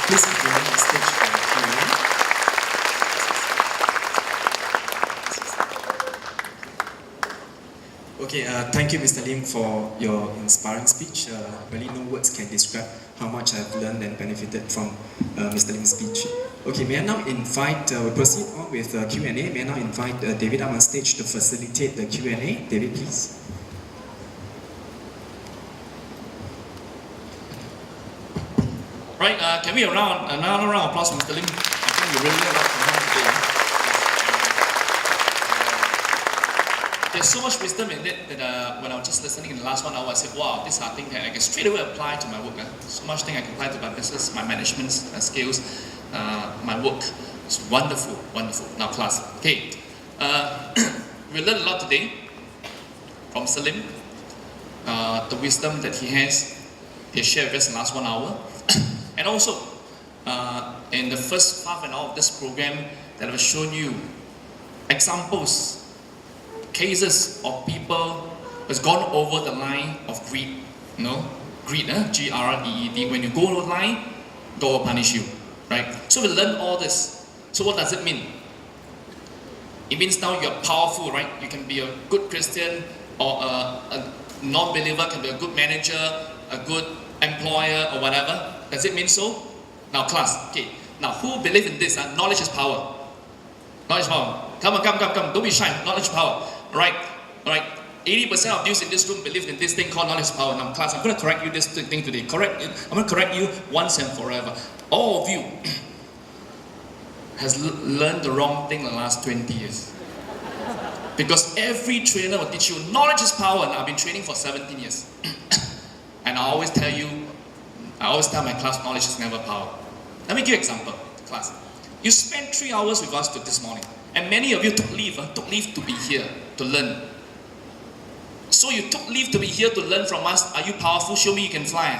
Please join the stage for Q&A. Okay, thank you, Mr. Lim, for your inspiring speech. Really, no words can describe how much I've learned and benefited from Mr. Lim's speech. Okay, may I now invite, we proceed on with Q&A. May I now invite David up on stage to facilitate the Q&A. David, please. Right, can we another round of applause for Mr. Lim? I think we really learned a lot from him today. There's so much wisdom in it that when I was just listening in the last 1 hour, I said, wow, these are things that I can straight away apply to my work. So much thing I can apply to my business, my management skills, my work. It's wonderful, wonderful. Now class. Okay, we learned a lot today from Mr. Lim. The wisdom that he shared with us in the last 1 hour. And also, in the first half an hour of this program, that I've shown you examples, cases of people who's gone over the line of greed. You know, greed, G-R-E-E-D. When you go over the line, God will punish you, right? So we learn all this. So what does it mean? It means now you're powerful, right? You can be a good Christian, or a non-believer can be a good manager, a good employer, or whatever. Does it mean so? Now class, okay. Now who believes in this? Knowledge is power. Knowledge is power. Come on, come. Don't be shy. Knowledge is power. Alright? 80% of you in this room believe in this thing called knowledge is power. Now class, I'm going to correct you this thing today. I'm going to correct you once and forever. All of you has learned the wrong thing in the last 20 years. Because every trainer will teach you knowledge is power. And I've been training for 17 years. And I always tell my class, knowledge is never power. Let me give you an example, class. You spent 3 hours with us this morning, and many of you took leave to be here to learn. So you took leave to be here to learn from us. Are you powerful? Show me you can fly.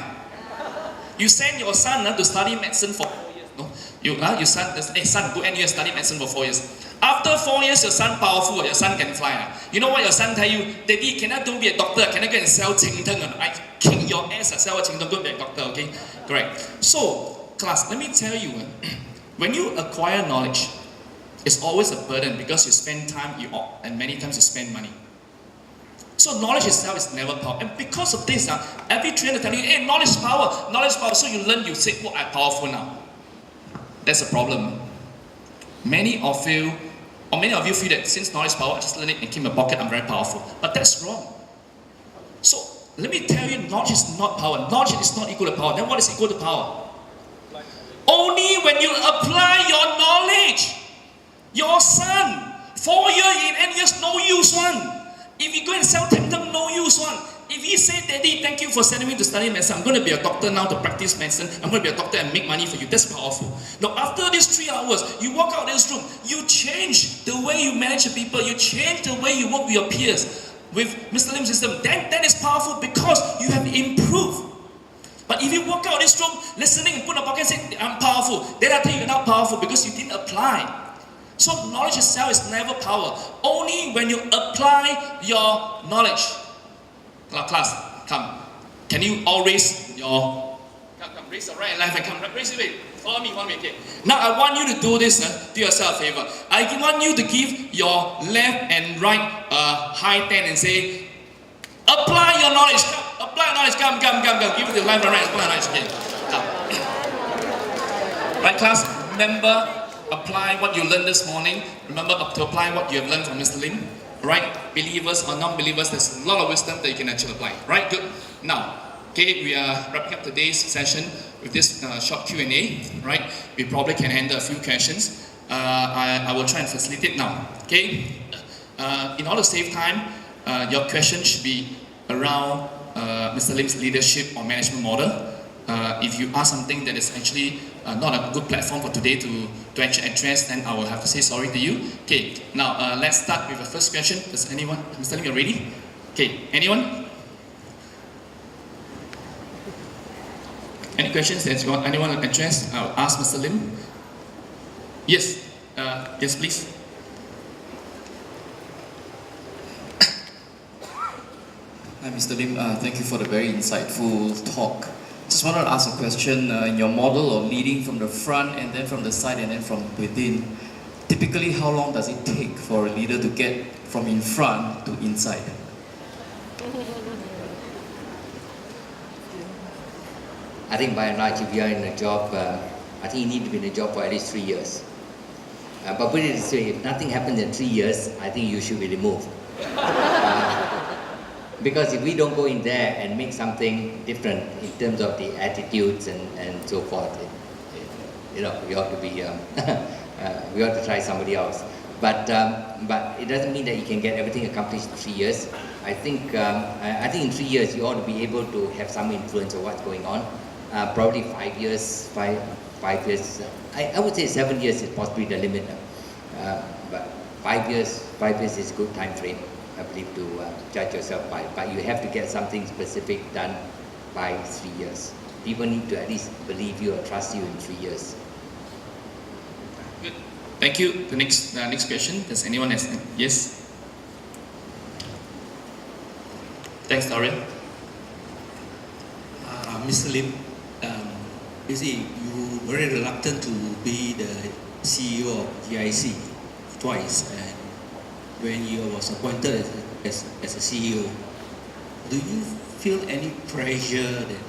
You send your son to study medicine for 4 years. No? Your son, hey son, go and study medicine for 4 years. After 4 years, your son powerful, your son can fly. You know what your son tell you? Daddy, can I don't be a doctor? Can I go and sell ching teng? I kick your ass and sell ching teng, go be a doctor, okay? Correct. So, class, let me tell you, when you acquire knowledge, it's always a burden because you spend time, and many times you spend money. So knowledge itself is never power. And because of this, every trainer telling you, hey, knowledge is power, knowledge is power. So you learn, you say, well, I'm powerful now. That's a problem. Many of you feel that since knowledge is power, I just learn it and keep in my pocket, I'm very powerful. But that's wrong. So let me tell you, knowledge is not power. Knowledge is not equal to power. Then what is equal to power? Only when you apply your knowledge. Your son, 4 years in NUS, no use one. If you go and sell them, no use one. If he say, Daddy, thank you for sending me to study medicine, I'm going to be a doctor now to practice medicine, I'm going to be a doctor and make money for you, that's powerful. Now after these 3 hours, you walk out of this room, you change the way you manage the people, you change the way you work with your peers, with Mr. Lim's system, then that is powerful because you have improved. But if you walk out of this room, listening and put in a pocket and say, I'm powerful, then I tell you you're not powerful because you didn't apply. So knowledge itself is never power. Only when you apply your knowledge. Class, come. Can you all raise your... Come, raise your right and left and come. Raise it. Follow me, okay. Now I want you to do this, do yourself a favor. I want you to give your left and right high 10 and say, apply your knowledge. Come, apply knowledge. Come. Give it to left and right. Apply knowledge. Okay. Come. Right, class? Remember, apply what you learned this morning. Remember to apply what you have learned from Mr. Lim. Right? Believers or non-believers, there's a lot of wisdom that you can actually apply. Right? Good. Now, okay, we are wrapping up today's session with this short Q&A. Right? We probably can handle a few questions. I will try and facilitate now. Okay? In order to save time, your question should be around Mr. Lim's leadership or management model. If you ask something that is actually not a good platform for today to actually address, then I will have to say sorry to you. Okay, now let's start with the first question. Does anyone, Mr. Lim, you ready? Okay, anyone? Any questions that you want anyone to address? I'll ask Mr. Lim. Yes, yes please. Hi Mr. Lim, thank you for the very insightful talk. Just wanted to ask a question. In your model of leading from the front and then from the side and then from within, typically how long does it take for a leader to get from in front to inside? I think by and large, if you are in a job, I think you need to be in a job for at least 3 years. But put it this way, if nothing happens in 3 years, I think you should be removed. Because if we don't go in there and make something different in terms of the attitudes and so forth, we ought to be, we ought to try somebody else. But it doesn't mean that you can get everything accomplished in 3 years. I think in 3 years you ought to be able to have some influence of what's going on. Probably 5 years, 5 years. I would say 7 years is possibly the limit. But 5 years is a good time frame, I believe, to judge yourself by. But you have to get something specific done by 3 years. People need to at least believe you or trust you in 3 years. Good. Thank you. The next question. Does anyone has? Yes. Thanks, Dorian. Mr. Lim, you see, you were very reluctant to be the CEO of GIC twice, and when you was appointed as a CEO, do you feel any pressure that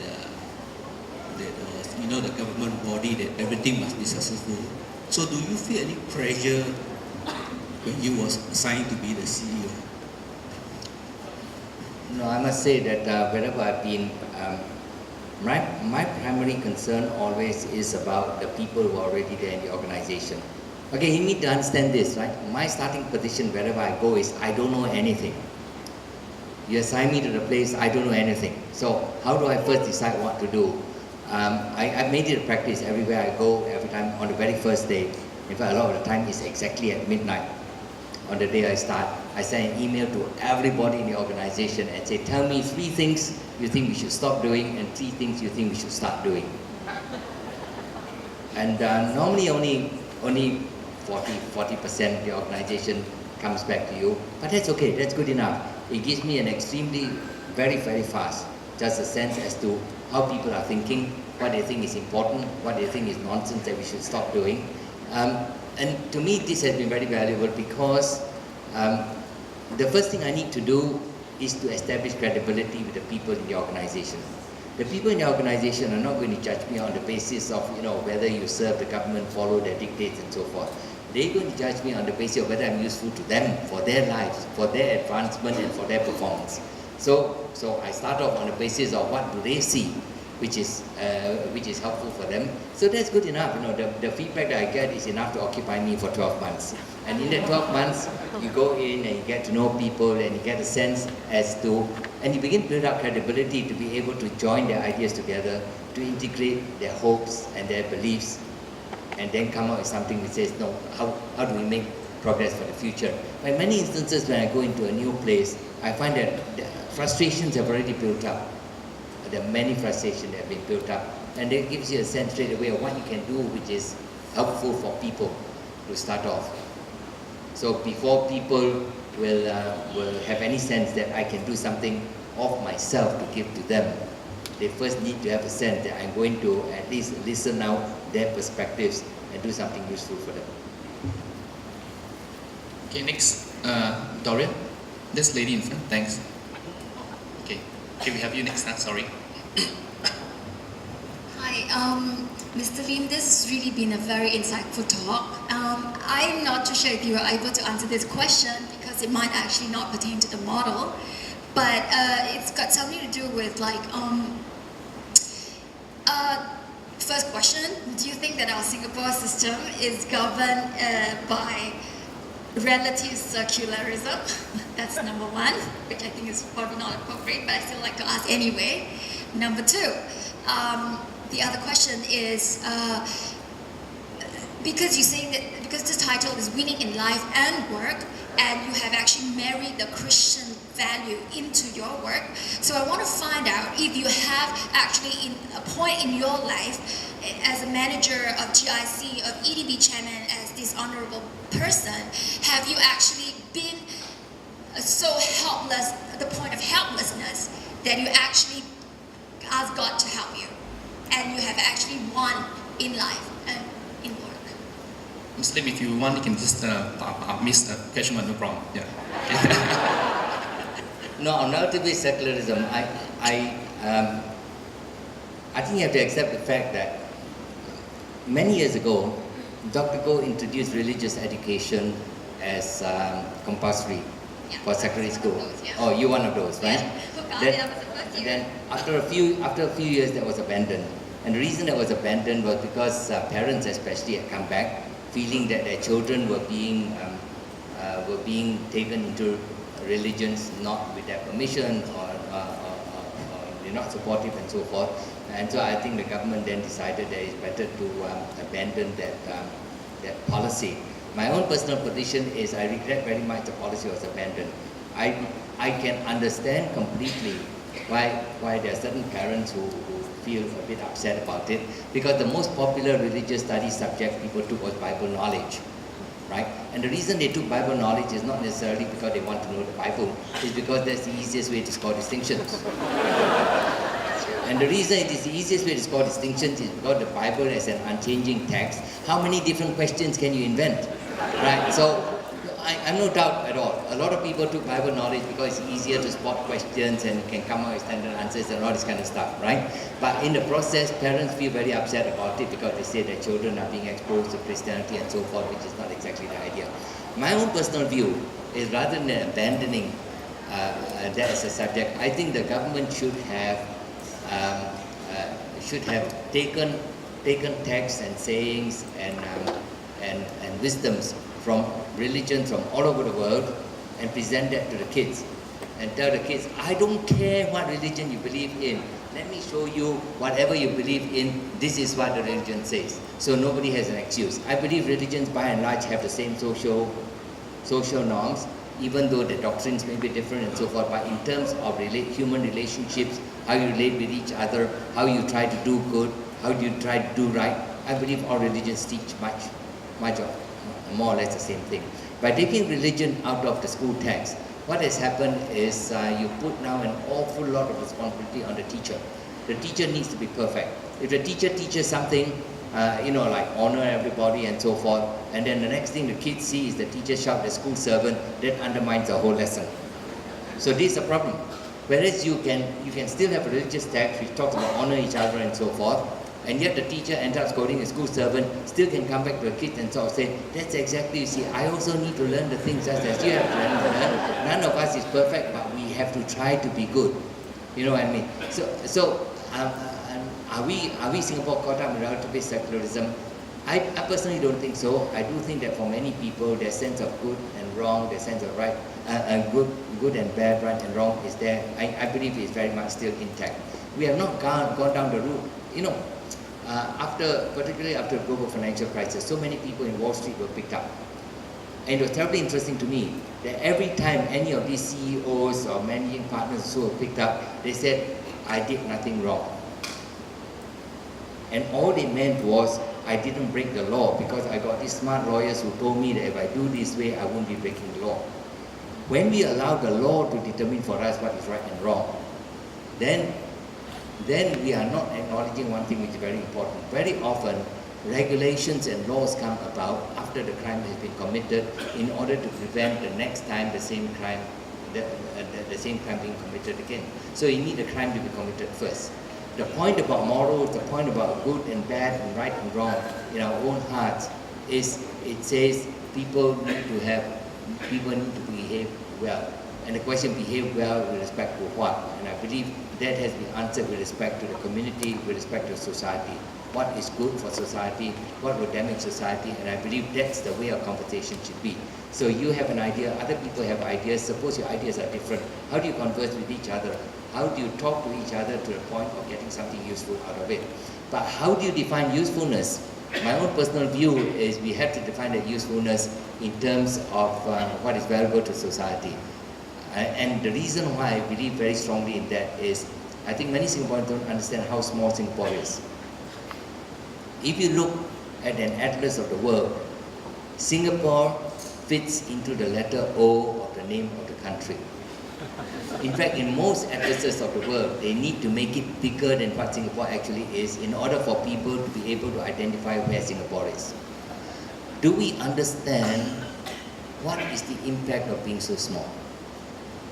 the government body that everything must be successful? So do you feel any pressure when you was assigned to be the CEO? No, I must say that wherever I've been, my primary concern always is about the people who are already there in the organization. Okay, you need to understand this, right? My starting position wherever I go is I don't know anything. You assign me to the place, I don't know anything. So how do I first decide what to do? I made it a practice everywhere I go, every time on the very first day. In fact, a lot of the time is exactly at midnight. On the day I start, I send an email to everybody in the organization and say, tell me 3 things you think we should stop doing and 3 things you think we should start doing. And normally only 40% of the organization comes back to you, but that's okay, that's good enough. It gives me an extremely, very, very fast, just a sense as to how people are thinking, what they think is important, what they think is nonsense that we should stop doing. And to me, this has been very valuable because the first thing I need to do is to establish credibility with the people in the organization. The people in the organization are not going to judge me on the basis of whether you serve the government, follow their dictates and so forth. They're going to judge me on the basis of whether I'm useful to them, for their lives, for their advancement and for their performance. So I start off on the basis of what do they see, which is helpful for them. So that's good enough. The feedback that I get is enough to occupy me for 12 months. And in that 12 months, you go in and you get to know people and you get a sense as to, and you begin to build up credibility to be able to join their ideas together, to integrate their hopes and their beliefs, and then come out with something which says, no, how do we make progress for the future? But in many instances, when I go into a new place, I find that the frustrations have already built up. There are many frustrations that have been built up, and that gives you a sense straight away of what you can do which is helpful for people to start off. So before people will have any sense that I can do something of myself to give to them, they first need to have a sense that I'm going to at least listen out their perspectives and do something useful for them. Okay, next, Dorian. This lady in front, thanks. Okay, we have you next time, sorry. Hi, Mr. Lim, this has really been a very insightful talk. I'm not too sure if you are able to answer this question because it might actually not pertain to the model, but it's got something to do with first question, do you think that our Singapore system is governed by relative secularism? That's number 1, which I think is probably not appropriate, but I still like to ask anyway. Number 2, the other question is, because you're saying that, because this title is Winning in Life and Work, and you have actually married the Christian value into your work. So I want to find out if you have actually in a point in your life as a manager of GIC, of EDB chairman, as this honorable person, have you actually been so helpless, at the point of helplessness, that you actually ask God to help you? and you have actually won in life and in work? Muslim, if you want, you can just miss the question, no problem. Yeah. No, on relativist secularism, I think you have to accept the fact that many years ago, Dr. Goh introduced religious education as compulsory for secondary school. Oh, you're one of those, right? Then after a few years, that was abandoned. And the reason that was abandoned was because parents especially had come back feeling that their children were being taken into religions not with their permission or they're not supportive and so forth. And so I think the government then decided that it's better to abandon that policy. My own personal position is I regret very much the policy was abandoned. I can understand completely why there are certain parents who feel a bit upset about it, because the most popular religious study subject people took was Bible knowledge, right? And the reason they took Bible knowledge is not necessarily because they want to know the Bible, it's because that's the easiest way to score distinctions. And the reason it is the easiest way to score distinctions is because the Bible is an unchanging text. How many different questions can you invent, right? So I'm no doubt at all. A lot of people took Bible knowledge because it's easier to spot questions and can come up with standard answers and all this kind of stuff, right? But in the process, parents feel very upset about it because they say their children are being exposed to Christianity and so forth, which is not exactly the idea. My own personal view is rather than abandoning that as a subject, I think the government should have taken texts and sayings and wisdoms from religions from all over the world and present that to the kids and tell the kids, I don't care what religion you believe in, let me show you whatever you believe in, this is what the religion says. So nobody has an excuse. I believe religions by and large have the same social norms, even though the doctrines may be different and so forth, but in terms of human relationships, how you relate with each other, how you try to do good, how you try to do right, I believe all religions teach much of more or less the same thing. By taking religion out of the school text, what has happened is you put now an awful lot of responsibility on the teacher. The teacher needs to be perfect. If the teacher teaches something, like honor everybody and so forth, and then the next thing the kids see is the teacher shout the school servant, that undermines the whole lesson. So this is a problem. Whereas you can still have a religious text which talks about honor each other and so forth, and yet the teacher ends up scolding a school servant, still can come back to the kids and sort of say, that's exactly, you see, I also need to learn the things just as you have to learn. None of us is perfect, but we have to try to be good. You know what I mean? So are we Singapore caught up in relativist secularism? I personally don't think so. I do think that for many people, their sense of good and wrong, their sense of right, good and bad, right and wrong is there. I believe it's very much still intact. We have not gone down the route. Particularly after the global financial crisis, so many people in Wall Street were picked up. And it was terribly interesting to me that every time any of these CEOs or managing partners who were picked up, they said, I did nothing wrong. And all they meant was, I didn't break the law because I got these smart lawyers who told me that if I do this way, I won't be breaking the law. When we allow the law to determine for us what is right and wrong, then we are not acknowledging one thing which is very important. Very often, regulations and laws come about after the crime has been committed in order to prevent the next time the same crime being committed again. So you need the crime to be committed first. The point about morals, the point about good and bad and right and wrong in our own hearts is it says people need to behave well. And the question, behave well with respect to what? And I believe that has been answered with respect to the community, with respect to society. What is good for society, what will damage society, and I believe that's the way our conversation should be. So you have an idea, other people have ideas, suppose your ideas are different. How do you converse with each other? How do you talk to each other to the point of getting something useful out of it? But how do you define usefulness? My own personal view is we have to define that usefulness in terms of what is valuable to society. And the reason why I believe very strongly in that is, I think many Singaporeans don't understand how small Singapore is. If you look at an atlas of the world, Singapore fits into the letter O of the name of the country. In fact, in most atlases of the world, they need to make it bigger than what Singapore actually is in order for people to be able to identify where Singapore is. Do we understand what is the impact of being so small?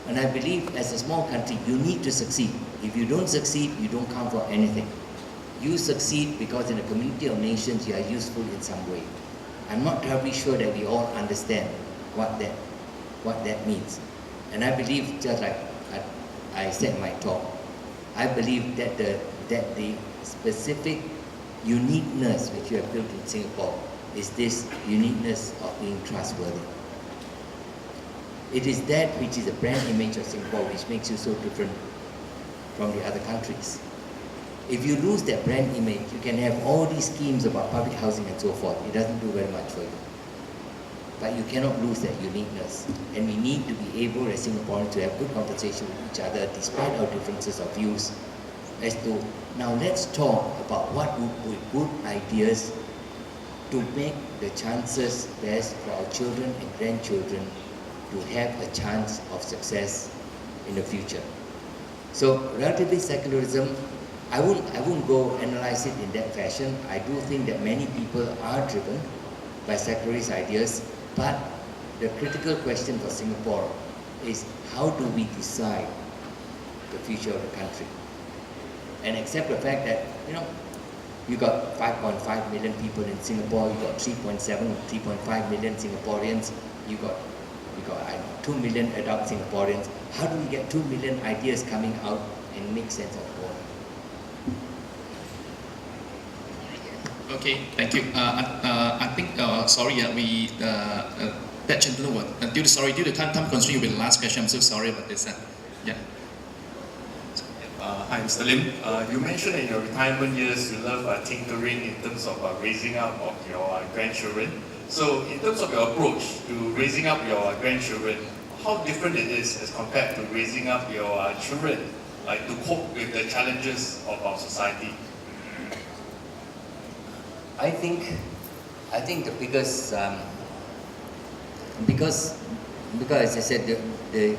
And I believe as a small country, you need to succeed. If you don't succeed, you don't count for anything. You succeed because in a community of nations, you are useful in some way. I'm not terribly sure that we all understand what that means. And I believe, just like I said in my talk, I believe that the specific uniqueness which you have built in Singapore is this uniqueness of being trustworthy. It is that which is the brand image of Singapore which makes you so different from the other countries. If you lose that brand image, you can have all these schemes about public housing and so forth. It doesn't do very much for you. But you cannot lose that uniqueness. And we need to be able as Singaporeans to have good conversation with each other despite our differences of views as to, now let's talk about what would be good ideas to make the chances best for our children and grandchildren to have a chance of success in the future. So relatively secularism, I wouldn't go analyze it in that fashion. I do think that many people are driven by secularist ideas, but the critical question for Singapore is how do we decide the future of the country? And accept the fact that, you got 5.5 million people in Singapore, you got 3.5 million Singaporeans, you got 2 million adult Singaporeans. How do we get 2 million ideas coming out and make sense of all? Okay, thank you. I think, sorry, that gentleman, due to time constraint, will be the last question. I'm so sorry about this. Yeah. Hi, Mr. Lim. You mentioned in your retirement years you love tinkering in terms of raising up of your grandchildren. So, in terms of your approach to raising up your grandchildren, how different it is as compared to raising up your children, like to cope with the challenges of our society? I think the biggest because as I said, the